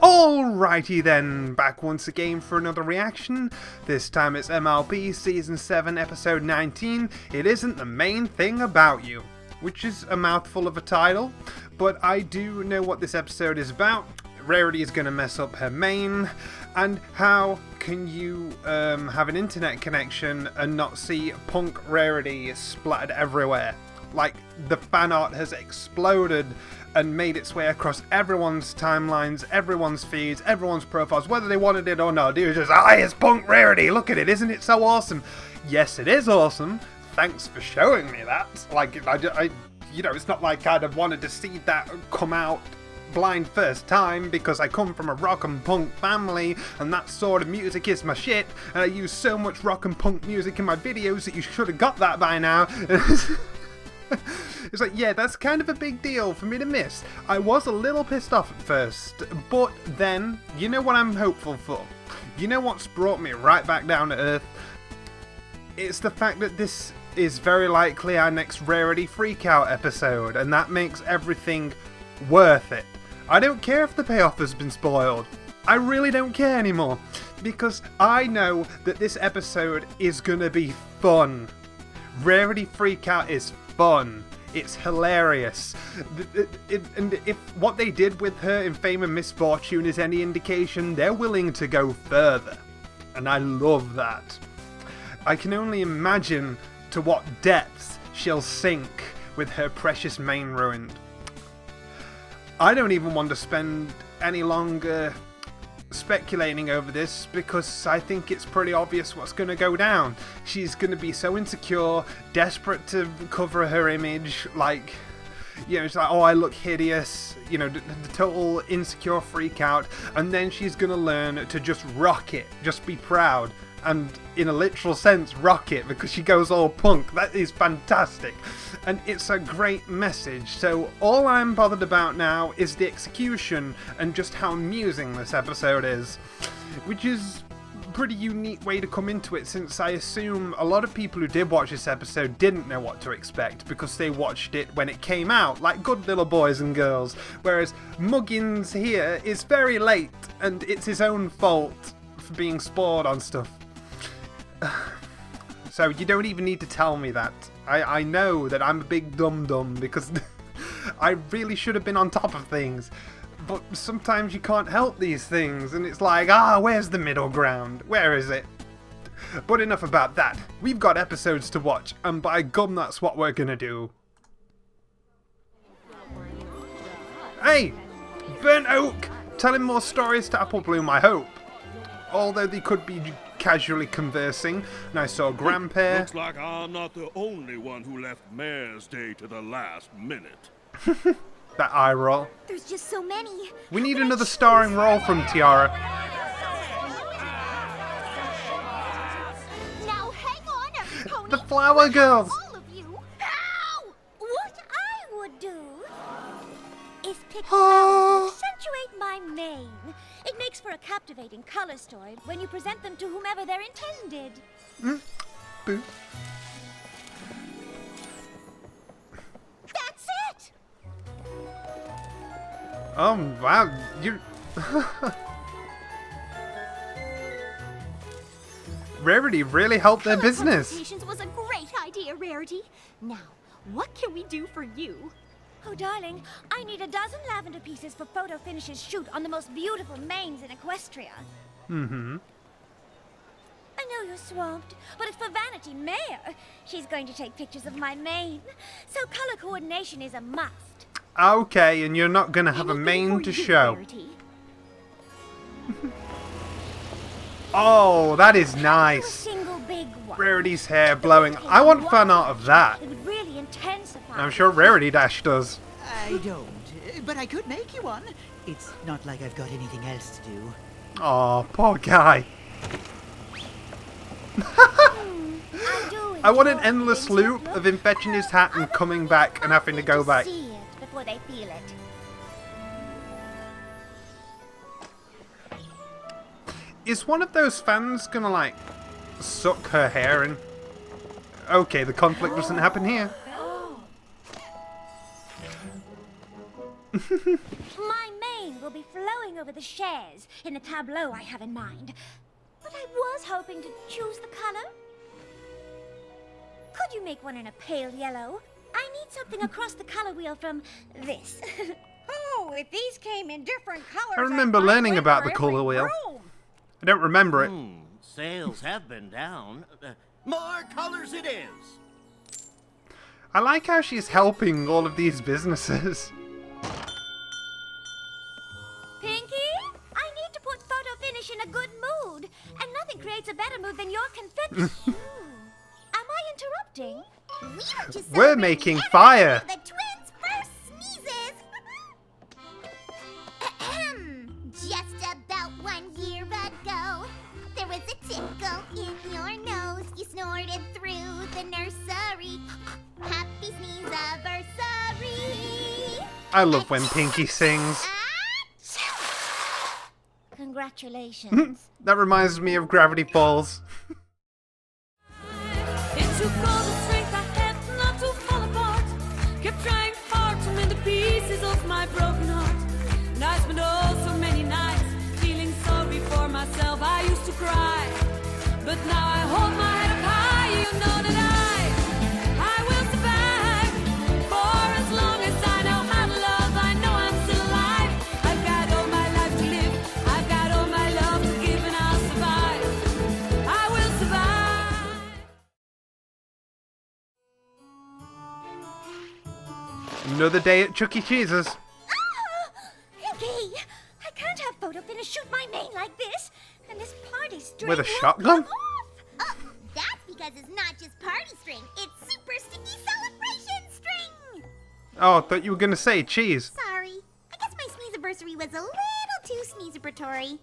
Alrighty then, back once again for another reaction. This time it's MLP Season 7 Episode 19, It Isn't the Main Thing About You, which is a mouthful of a title, but I do know what this episode is about. Rarity is going to mess up her main, and how can you have an internet connection and not see punk Rarity splattered everywhere? Like, the fan art has exploded and made its way across everyone's timelines, everyone's feeds, everyone's profiles, whether they wanted it or not. It was just, it's punk Rarity, look at it, isn't it so awesome? Yes, it is awesome. Thanks for showing me that. Like, I you know, it's not like I'd have wanted to see that come out blind first time, because I come from a rock and punk family and that sort of music is my shit, and I use so much rock and punk music in my videos that you should have got that by now. It's like, yeah, that's kind of a big deal for me to miss. I was a little pissed off at first, but then, you know what I'm hopeful for? You know what's brought me right back down to earth? It's the fact that this is very likely our next Rarity Freakout episode, and that makes everything worth it. I don't care if the payoff has been spoiled. I really don't care anymore, because I know that this episode is gonna be fun. Rarity Freakout is fun. It's hilarious. And if what they did with her in Fame and Misfortune is any indication, they're willing to go further. And I love that. I can only imagine to what depths she'll sink with her precious main ruined. I don't even want to spend any longer speculating over this, because I think it's pretty obvious what's going to go down. She's going to be so insecure, desperate to cover her image, like, you know, it's like, oh, I look hideous, you know, the total insecure freak out, and then she's going to learn to just rock it, just be proud, and in a literal sense, rock it, because she goes all punk. That is fantastic, and it's a great message. So all I'm bothered about now is the execution and just how amusing this episode is, which is a pretty unique way to come into it, since I assume a lot of people who did watch this episode didn't know what to expect because they watched it when it came out, like good little boys and girls, whereas Muggins here is very late, and it's his own fault for being spoiled on stuff. So you don't even need to tell me that. I know that I'm a big dum-dum, because I really should have been on top of things. But sometimes you can't help these things, and it's like, where's the middle ground? Where is it? But enough about that. We've got episodes to watch, and by gum, that's what we're gonna do. Hey! Burnt Oak! Telling more stories to Apple Bloom, I hope. Although they could be casually conversing, and I saw Grandpa. Looks like I'm not the only one who left Mayor's Day to the last minute. That eye roll. There's just so many. We need another starring role from Tiara. Now hang on, every pony. The Flower Girls. All of you. Ow! What I would do is pick Oh. flowers to accentuate my mane. It makes for a captivating color story when you present them to whomever they're intended. Boo. That's it! Oh, wow. You. Rarity really helped their business. Consultations was a great idea, Rarity. Now, what can we do for you? Oh, darling, I need a dozen lavender pieces for photo finishes shoot on the most beautiful manes in Equestria. Mm-hmm. I know you're swamped, but it's for Vanity Mayor. She's going to take pictures of my mane, so color coordination is a must. Okay, and you're not gonna have a mane to show. Rarity. Oh, that is A nice. single big one. Rarity's hair blowing. I want fan art of that. It would really intensify. I'm sure Rarity Dash does. I don't, but I could make you one. It's not like I've got anything else to do. Oh, poor guy. I want an endless loop of him fetching his hat and coming back and having to go back. See it before they feel it. Is one of those fans gonna, like, suck her hair in? Okay, the conflict doesn't happen here. My mane will be flowing going over the shares in the tableau I have in mind. But I was hoping to choose the color. Could you make one in a pale yellow? I need something across the color wheel from this. Oh, if these came in different colors, I remember learning about the color wheel. I don't remember it. Sales have been down. More colors it is. I like how she's helping all of these businesses. Pinky, I need to put photo finish in a good mood. And nothing creates a better mood than your confetti. Am I interrupting? We were just We're making fire. the twins' first sneezes. Just about 1 year ago, there was a tickle in your nose. You snorted through the nursery. Happy sneeze-aversary. I love when Pinky sings. Congratulations. That reminds me of Gravity Falls. It took all the strength I had not to fall apart. Kept trying hard to mend the pieces of my broken heart. And I spent oh so many nights feeling sorry for myself. I used to cry, but now I hold my head up high. You know that I will survive. For as long as I know how to love, I know I'm still alive. I've got all my life to live. I've got all my love to give, and I'll survive. I will survive. Another day at Chuck E. Cheese's. Pinky, I can't have photo finish shoot my mane like this. And this party string With a won't shotgun? come off. Oh, that's because it's not just party string. It's super sticky celebration string. Oh, I thought you were going to say cheese. Sorry. I guess my sneeze-aversary was a little too sneeze-abratory.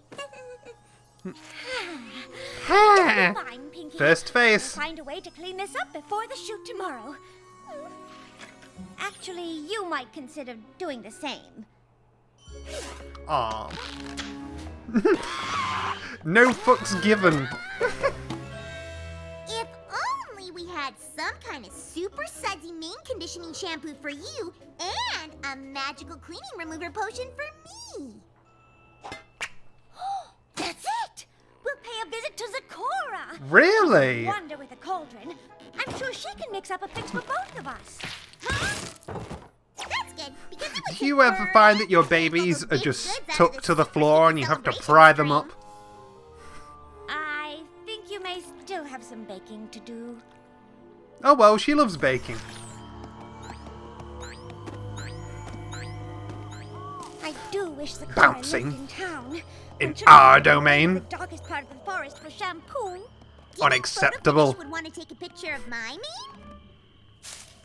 Fine, Pinky. First face. We'll find a way to clean this up before the shoot tomorrow. Actually, you might consider doing the same. Aw. No fucks given. If only we had some kind of super sudsy mane conditioning shampoo for you and a magical cleaning remover potion for me. That's it! We'll pay a visit to Zakora. Really? Wonder with a cauldron. I'm sure she can mix up a fix for both of us. Huh? That's good, because it would Do you ever find that your babies are just tucked to the floor and you have to pry them up? I think you may still have some baking to do. Oh well, she loves baking. I do wish Zakora Bouncing. lived in town. In I'm trying our to go domain. to the darkest part of the forest for shampoo. Do you think Unacceptable. Photo Finish would want to take a picture of my mane?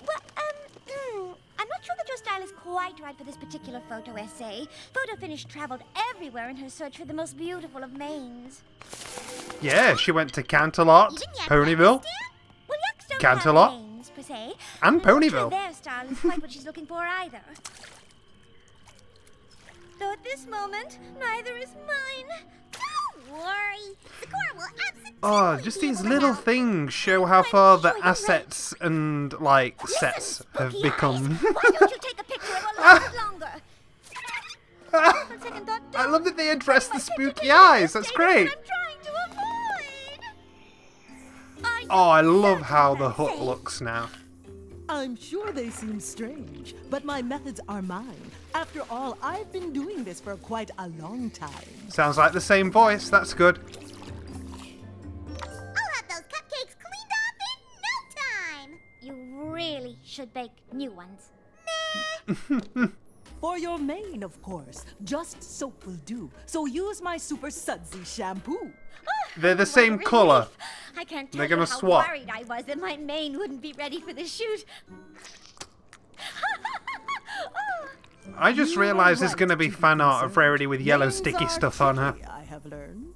Well, I'm not sure that your style is quite right for this particular photo essay. Photo Finish traveled everywhere in her search for the most beautiful of manes. Yeah, she went to Canterlot, Even Yak Ponyville, Well, yaks don't Canterlot. have manes, per se. and I'm not sure Ponyville. their style is quite what she's looking for either. Though at this moment, neither is mine. Don't worry. Zakora will absolutely Oh, just be these able to little help. things show how far the sure you're right. assets and, like, Listen, sets have spooky become. eyes, why don't you take a picture of her a little bit longer? On second thought, I don't. love that they address the My picture spooky can eyes. be That's the great. statement I'm trying to avoid. Are you Oh, I love certain how the that's hut safe? looks now. I'm sure they seem strange, but my methods are mine. After all, I've been doing this for quite a long time. Sounds like the same voice. That's good. I'll have those cupcakes cleaned off in no time. You really should bake new ones. For your mane, of course. Just soap will do. So use my super sudsy shampoo. They're the What a same relief. colour. I can't tell They're you gonna how swap. worried I was that my mane wouldn't be ready for the shoot. I just You are realised there's right going to be to be fan art of concerned. Rarity with yellow Manes sticky are stuff on her. tricky, I have learned.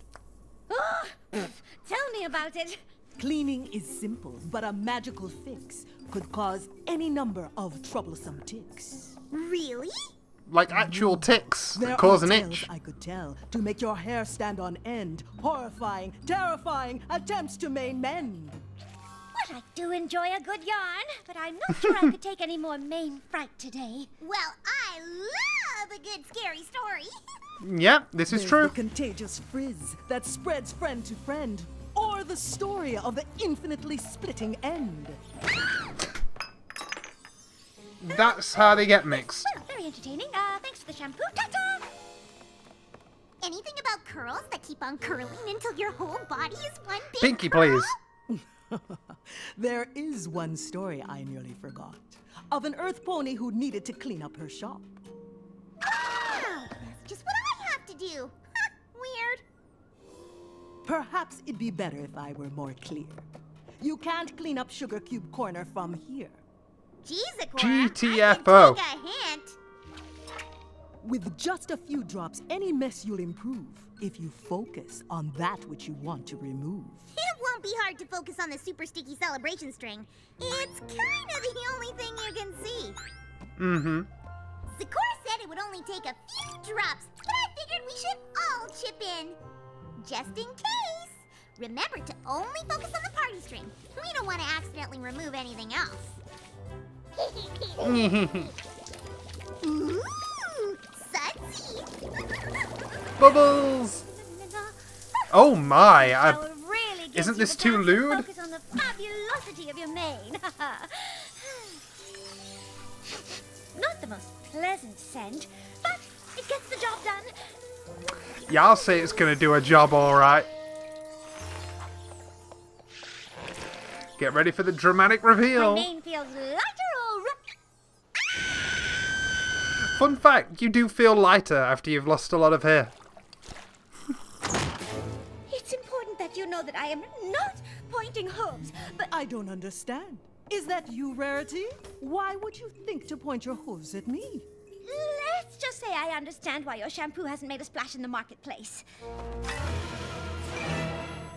Tell me about it. Cleaning is simple, but a magical fix could cause any number of troublesome ticks. Really? Like actual ticks There that cause are an tales itch. I could tell to make your hair stand on end. Horrifying, terrifying attempts to maim men. Well, I do enjoy a good yarn, but I'm not sure I could take any more mane fright today. Well, I love a good scary story. Yeah, this is There's true. the contagious frizz that spreads friend to friend, or the story of the infinitely splitting end. That's how they get mixed. Well, very entertaining. Thanks for the shampoo. Ta-ta! Anything about curls that keep on curling until your whole body is one big Pinky, curl? please. There is one story I nearly forgot, of an earth pony who needed to clean up her shop. Oh, that's just what I have to do. Weird. Perhaps it'd be better if I were more clear. You can't clean up Sugar Cube Corner from here. Jeez, Akora, GTFO. I can take a hint. With just a few drops, any mess you'll improve if you focus on that which you want to remove. It won't be hard to focus on the super sticky celebration string. It's kind of the only thing you can see. Mm-hmm. Sakura said it would only take a few drops, but I figured we should all chip in. Just in case. Remember to only focus on the party string. We don't want to accidentally remove anything else. Ooh, sudsy. Bubbles! Oh my, I will really give isn't you this the too chance to lewd? Focus on the fabulosity of your mane. Not the most pleasant scent, but it gets the job done. Yeah, I'll say it's gonna do a job alright. Get ready for the dramatic My reveal. mane feels lighter already. Fun fact, you do feel lighter after you've lost a lot of hair. It's important that you know that I am not pointing hooves, but I don't understand. Is that you, Rarity? Why would you think to point your hooves at me? let's just say I understand why your shampoo hasn't made a splash in the marketplace.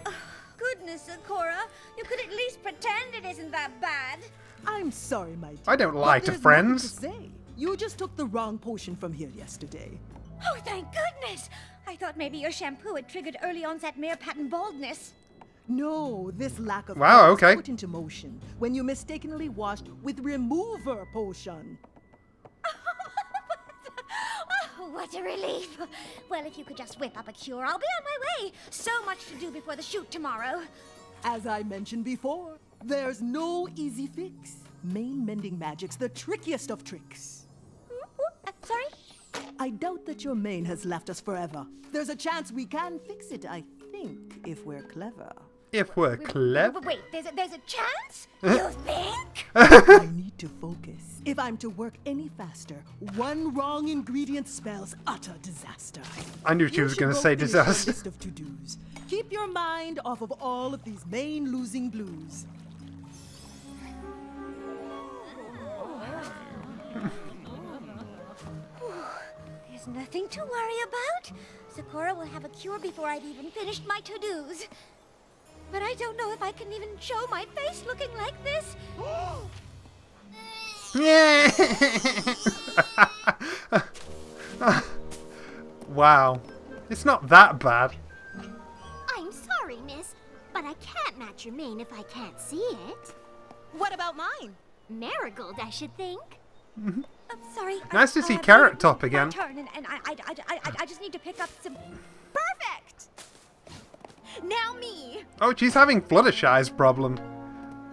Oh, goodness, Sakura, you could at least pretend it isn't that bad. I'm sorry, my dear. I don't lie but to there's friends. nothing to say. You just took the wrong potion from here yesterday. Oh, thank goodness! I thought maybe your shampoo had triggered early onset mare pattern baldness. No, this lack of Wow, hair was okay. put into motion when you mistakenly washed with remover potion. Oh, what a relief. Well, if you could just whip up a cure, I'll be on my way. So much to do before the shoot tomorrow. As I mentioned before, there's no easy fix. Mane mending magic's the trickiest of tricks. Sorry? I doubt that your mane has left us forever. There's a chance we can fix it, I think, if we're clever. If we're clever. Wait, there's a chance? You think? I need to focus. If I'm to work any faster, one wrong ingredient spells utter disaster. I knew she You was should going to both say finish your disaster. list of to-dos. Keep your mind off of all of these mane-losing blues. There's nothing to worry about. Sakura will have a cure before I've even finished my to-dos. But I don't know if I can even show my face looking like this. Yeah. Wow. It's not that bad. I'm sorry, miss, but I can't match your mane if I can't see it. What about mine? Marigold, I should think. I'm sorry. Nice to see Carrot Top my again. Turn, and I just need to pick up some... Perfect! Now me. Oh, she's having Fluttershy's problem.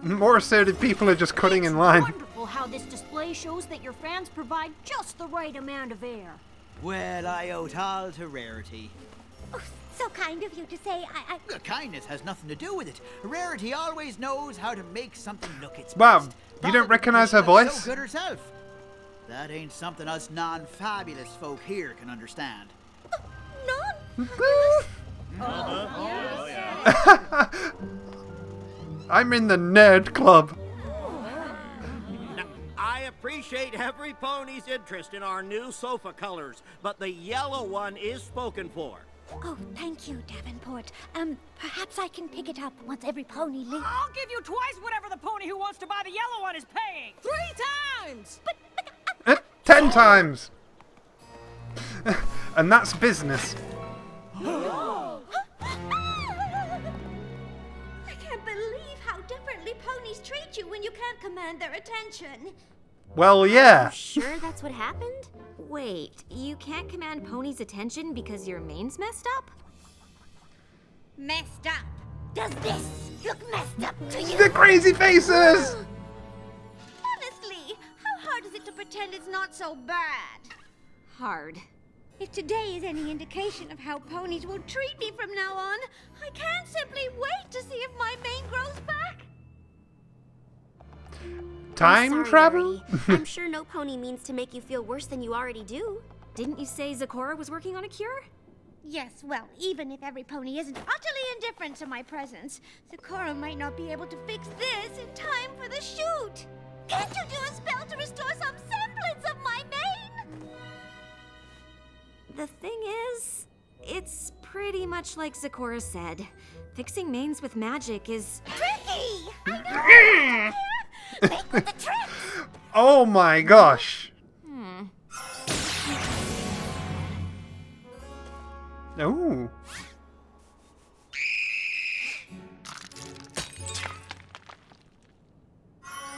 More assertive people are just cutting in line. Wonderful how this display shows that your fans provide just the right amount of air. Well, I owe it all to Rarity. Oh, so kind of you to say. The kindness has nothing to do with it. Rarity always knows how to make something look its Wow, best. you don't recognize her She's voice? So good herself. That ain't something us non-fabulous folk here can understand. None. I'm in the nerd club. Now, I appreciate every pony's interest in our new sofa colors, but the yellow one is spoken for. Oh, thank you, Davenport. Perhaps I can pick it up once every pony leaves. I'll give you twice whatever the pony who wants to buy the yellow one is paying. 3 times! 10 times. And that's business. I can't believe how differently ponies treat you when you can't command their attention. Well, yeah. Sure that's what happened? Wait, you can't command Pony's attention because your mane's messed up? Messed up. Does this look messed up to you? The crazy faces! Honestly, how hard is it to pretend it's not so bad? Hard. If today is any indication of how ponies will treat me from now on, I can't simply wait to see if my mane grows back. Time I'm sorry, travel? Rarity. I'm sure no pony means to make you feel worse than you already do. Didn't you say Zecora was working on a cure? Yes, well, even if every pony isn't utterly indifferent to my presence, Zecora might not be able to fix this in time for the shoot. Can't you do a spell to restore some semblance of my mane? The thing is, it's pretty much like Zecora said. Fixing manes with magic is... Tricky! I know! Make with the tricks! Oh my gosh. Oh.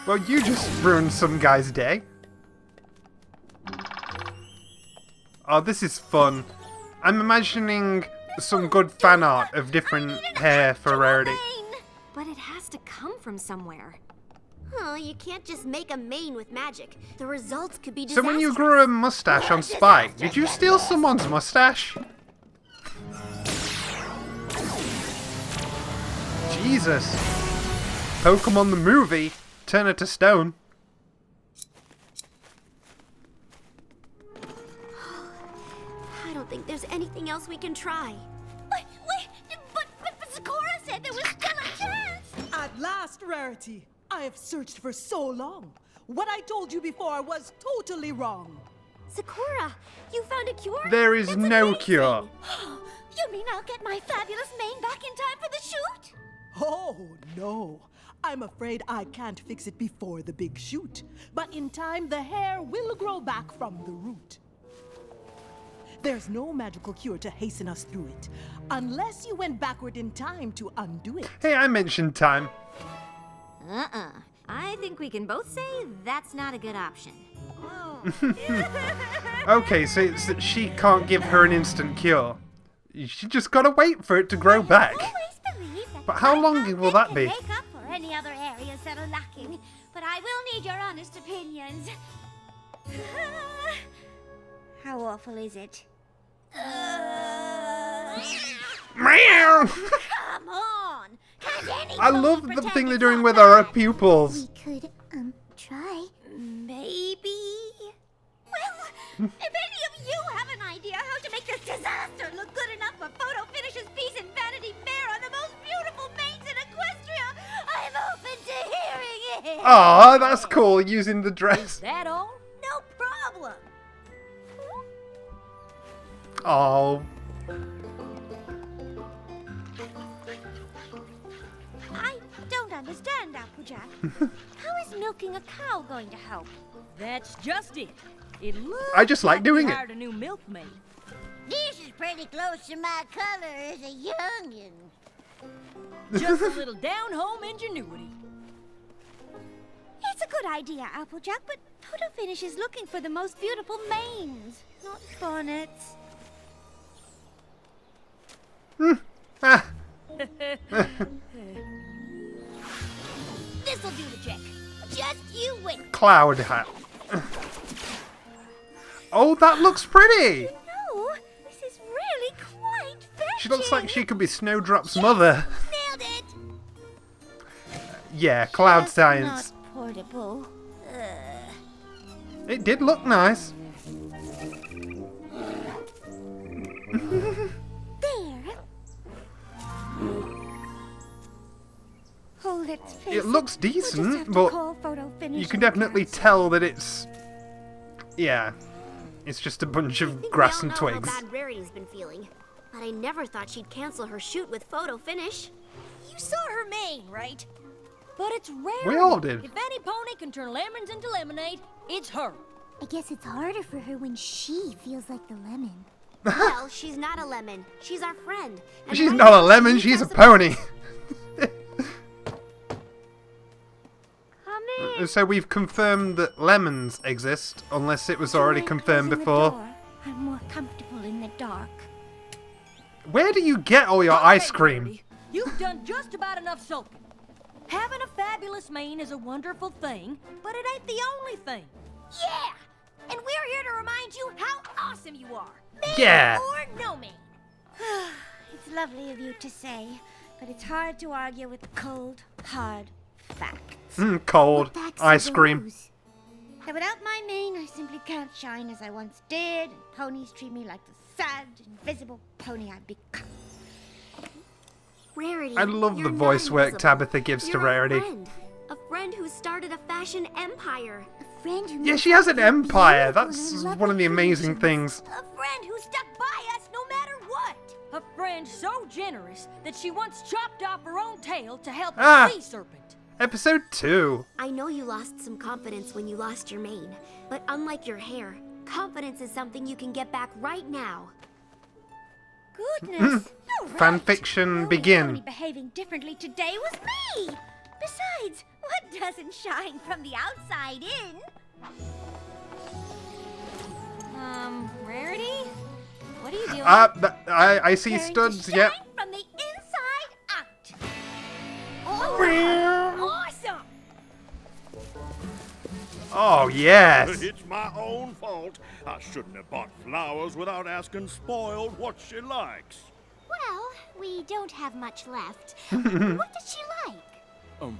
Well, you just ruined some guy's day. Oh, this is fun. I'm imagining some good fan art of different hair for Rarity. But it has to come from somewhere. Oh, you can't just make a mane with magic. The results could be So disastrous. when you grew a mustache on Spike, did you steal someone's mustache? Jesus. Pokemon the movie. Turn it to stone. I don't think there's anything else we can try. Wait, but Zecora said there was still a chance! At last, Rarity. I have searched for so long. What I told you before was totally wrong. Zecora, you found a cure? There is That's no amazing. cure. You mean I'll get my fabulous mane back in time for the shoot? Oh, no. I'm afraid I can't fix it before the big shoot. But in time, the hair will grow back from the root. There's no magical cure to hasten us through it, unless you went backward in time to undo it. Hey, I mentioned time. I think we can both say that's not a good option. Okay, so it's that she can't give her an instant cure. She just gotta wait for it to grow back. Always believe that But how my long outfit will that can be? make up for any other areas that are lacking, but I will need your honest opinions. How awful is it? Meow! Come on! Can't any I pony love the pretend thing they're it's doing not with bad? our pupils. We could, try. Maybe. Well, if any of you have an idea how to make this disaster look good enough for Photo Finish's piece in Vanity Fair on the most beautiful mains in Equestria, I'm open to hearing it. Aw, that's cool, using the dress. That all? No problem. Oh, I don't understand, Applejack. How is milking a cow going to help? That's just it. It looks I just like doing we it. hired a new milkmaid. This is pretty close to my color as a youngin'. Just a little down-home ingenuity. It's a good idea, Applejack, but Photo Finish is looking for the most beautiful manes, not bonnets. ah, This'll do the trick. Just you wait. cloud hat. Oh, that looks pretty. No, this is really quite fetching. She looks like she could be Snowdrop's mother. Nailed it. Yeah, cloud Just science. Not portable. It did look nice. There. Oh, let's face It looks We'll just have decent, to but call Photo Finish you can and definitely cancel. tell that it's... Yeah, it's just a bunch I of think grass we and all know twigs. how bad Rarity's been feeling. But I never thought she'd cancel her shoot with Photo Finish. You saw her mane, right? But it's rare. We all did. If any pony can turn lemons into lemonade, it's her. I guess it's harder for her when she feels like the lemon. Well, she's not a lemon. She's our friend. And She's right not a now, she lemon, needs she's our a support. pony. Come So we've confirmed that lemons exist, unless it was already confirmed before. I'm more comfortable in the dark. Where do you get all your ice cream? Rarity, you've done just about enough sulking. Having a fabulous mane is a wonderful thing, but it ain't the only thing. Yeah! And we're here to remind you how awesome you are. Mane Yeah. or no mane. It's lovely of you to say, but it's hard to argue with the cold, hard facts. Cold Facts ice are cream. those? That without my mane, I simply can't shine as I once did, and ponies treat me like the sad, invisible pony I've become. Rarity, I love you're the voice not work invisible. Tabitha gives to You're Rarity. A friend who started a fashion empire. A friend who Yeah, makes she has us an feel empire. beautiful That's and lovely one of the amazing creations. things. A friend who stuck by us no matter what. A friend so generous that she once chopped off her own tail to help Ah. the sea serpent. Episode 2. I know you lost some confidence when you lost your mane, but unlike your hair, confidence is something you can get back right now. Goodness. You're right. Fanfiction The begin. only pony behaving differently today was me. Besides, what doesn't shine from the outside in? Rarity? What are you doing? I see Going to studs, shine yep. from the inside out. Oh, awesome. Oh, yes. It's my own fault. I shouldn't have bought flowers without asking Spoiled what she likes. Well, we don't have much left. What does she like?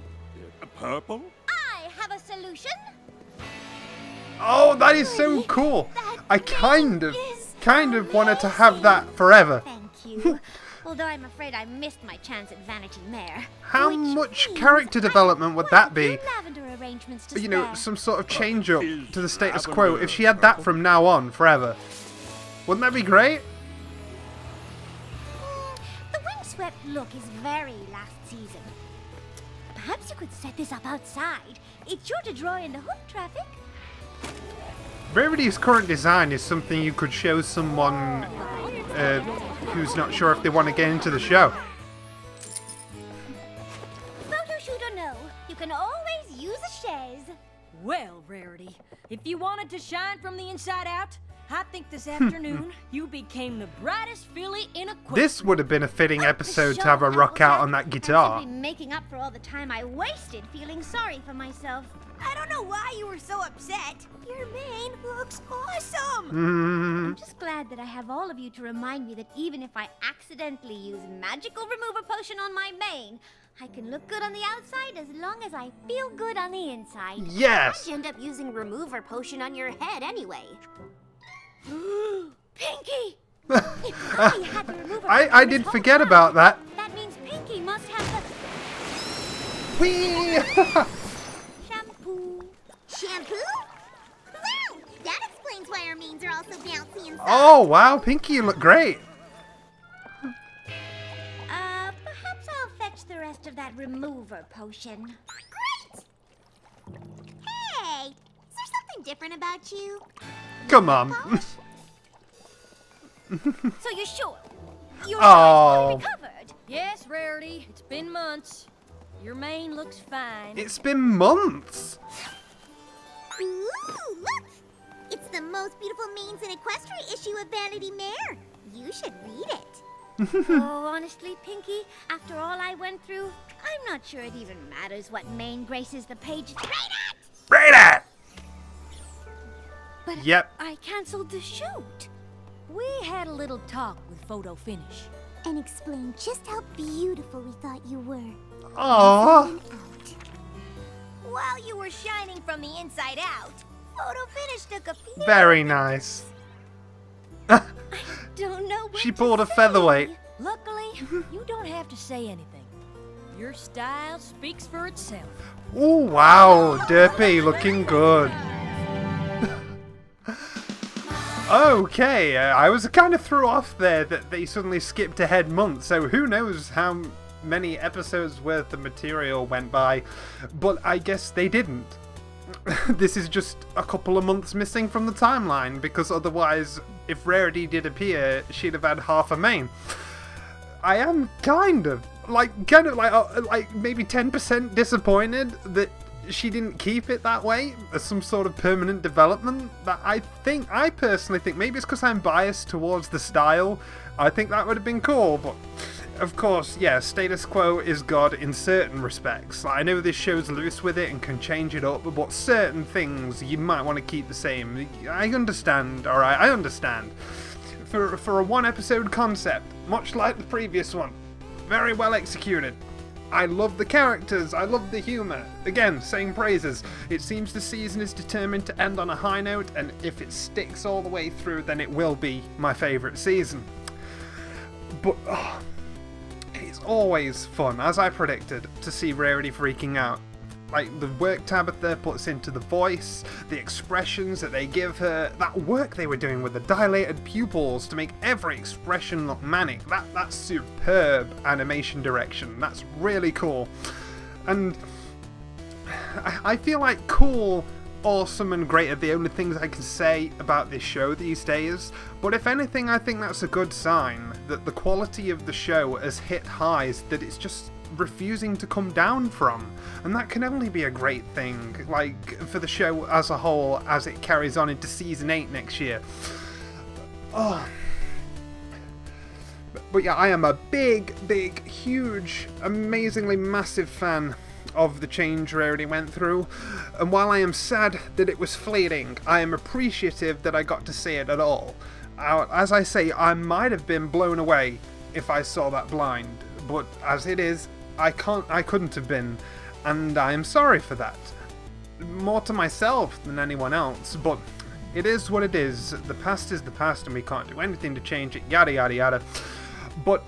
Purple? I have a solution. Oh, that is so cool. I kind of wanted to have that forever. Thank you. Although I'm afraid I missed my chance at Vanity Mare. How Which much means character development would that be? lavender arrangements to You know, spare. some sort of change up Is to the status lavender quo. If she had that from now on forever, wouldn't that be great? The windswept look is very last season. Perhaps you could set this up outside. It's sure to draw in the hoof traffic. Rarity's current design is something you could show someone who's not sure if they want to get into the show. Photo shoot or no, you can always use a chaise. Well, Rarity, if you wanted to shine from the inside out, I think this afternoon you became the brightest filly in a This would have been a fitting episode to have a rock out on that guitar. I'm simply making up for all the time I wasted feeling sorry for myself. I don't know why you were so upset. Your mane looks awesome. I'm just glad that I have all of you to remind me that even if I accidentally use magical remover potion on my mane, I can look good on the outside as long as I feel good on the inside. Yes! You end up using remover potion on your head anyway. Pinky! If Pony had the remover I potion did this forget whole about that. time, that means Pinky must have Whee! the shampoo. Shampoo? Wow, that explains why our manes are all so bouncy and soft. Oh, wow, Pinky, you look great. Perhaps I'll fetch the rest of that remover potion. Great! Hey, is there something different about you? Come on. So you're sure? Your Oh. eyes recovered? Yes, Rarity, it's been months. Your mane looks fine. It's been months. Ooh, look! It's the most beautiful manes in Equestria issue of Vanity Mare. You should read it. Oh, honestly, Pinky, after all I went through, I'm not sure it even matters what mane graces the page. Read it! But Yep. I canceled the shoot. We had a little talk with Photo Finish. And explain just how beautiful we thought you were. Aww. While you were shining from the inside out, Photo Finish took a few. Very nice. Don't know what She to pulled a say. featherweight. Luckily, you don't have to say anything. Your style speaks for itself. Oh, wow. Derpy looking good. Okay, I was kind of threw off there that they suddenly skipped ahead months, so who knows how many episodes worth of material went by, but I guess they didn't. This is just a couple of months missing from the timeline, because otherwise, if Rarity did appear, she'd have had half a mane. I am kind of like maybe 10% disappointed that she didn't keep it that way as some sort of permanent development. That I personally think, maybe it's because I'm biased towards the style, I think that would have been cool, but of course, yeah, status quo is God in certain respects. Like, I know this show's loose with it and can change it up, but certain things you might want to keep the same. I understand, alright, I understand. For a one-episode concept, much like the previous one, very well executed. I love the characters, I love the humour. Again, same praises. It seems the season is determined to end on a high note, and if it sticks all the way through, then it will be my favourite season. But, it's always fun, as I predicted, to see Rarity freaking out. Like, the work Tabitha puts into the voice, the expressions that they give her, that work they were doing with the dilated pupils to make every expression look manic, that's superb animation direction. That's really cool. And I feel like cool, awesome and great are the only things I can say about this show these days, but if anything, I think that's a good sign that the quality of the show has hit highs that it's just refusing to come down from, and that can only be a great thing, like, for the show as a whole as it carries on into season 8 next year. But yeah, I am a big, huge, amazingly massive fan of the change Rarity went through, and while I am sad that it was fleeting, I am appreciative that I got to see it at all. As I say, I might have been blown away if I saw that blind, but as it is, I couldn't have been, and I am sorry for that. More to myself than anyone else, but it is what it is. The past is the past and we can't do anything to change it, yada yada yada. But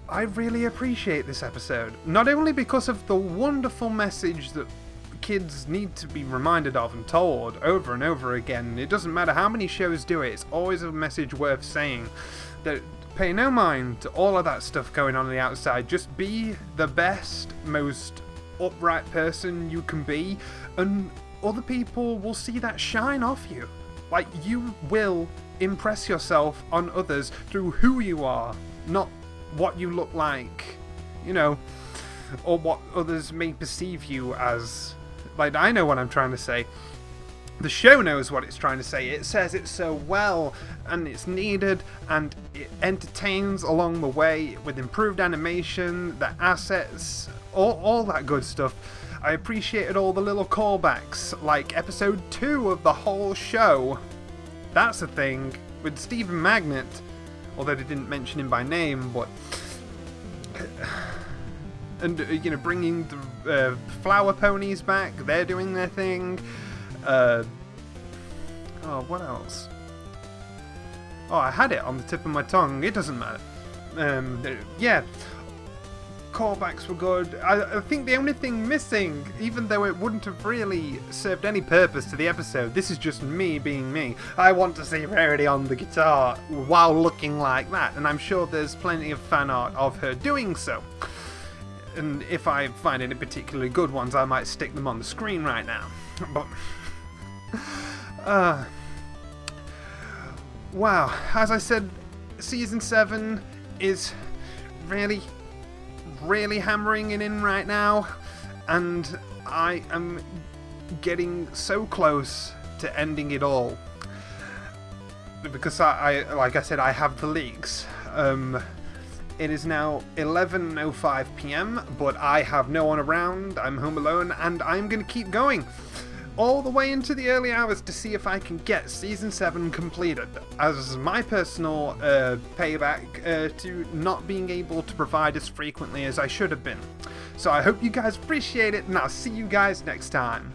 I really appreciate this episode, not only because of the wonderful message that kids need to be reminded of and told over and over again. It doesn't matter how many shows do it, it's always a message worth saying. That pay no mind to all of that stuff going on the outside. Just be the best, most upright person you can be, and other people will see that shine off you. Like, you will impress yourself on others through who you are, not what you look like, you know, or what others may perceive you as. Like, I know what I'm trying to say. The show knows what it's trying to say. It says it so well, and it's needed, and it entertains along the way with improved animation, the assets, all that good stuff. I appreciated all the little callbacks, like episode 2 of the whole show. That's a thing, with Stephen Magnet, although they didn't mention him by name, but... And, you know, bringing the flower ponies back, they're doing their thing. Oh, what else? Oh, I had it on the tip of my tongue. It doesn't matter. Yeah. Callbacks were good. I think the only thing missing, even though it wouldn't have really served any purpose to the episode, this is just me being me. I want to see Rarity on the guitar while looking like that, and I'm sure there's plenty of fan art of her doing so. And if I find any particularly good ones, I might stick them on the screen right now. But, wow, as I said, Season 7 is really hammering it in right now, and I am getting so close to ending it all. Because I like I said, I have the leaks. It is now 11:05 PM, but I have no one around, I'm home alone, and I'm going to keep going all the way into the early hours to see if I can get Season 7 completed, as my personal payback to not being able to provide as frequently as I should have been. So I hope you guys appreciate it, and I'll see you guys next time.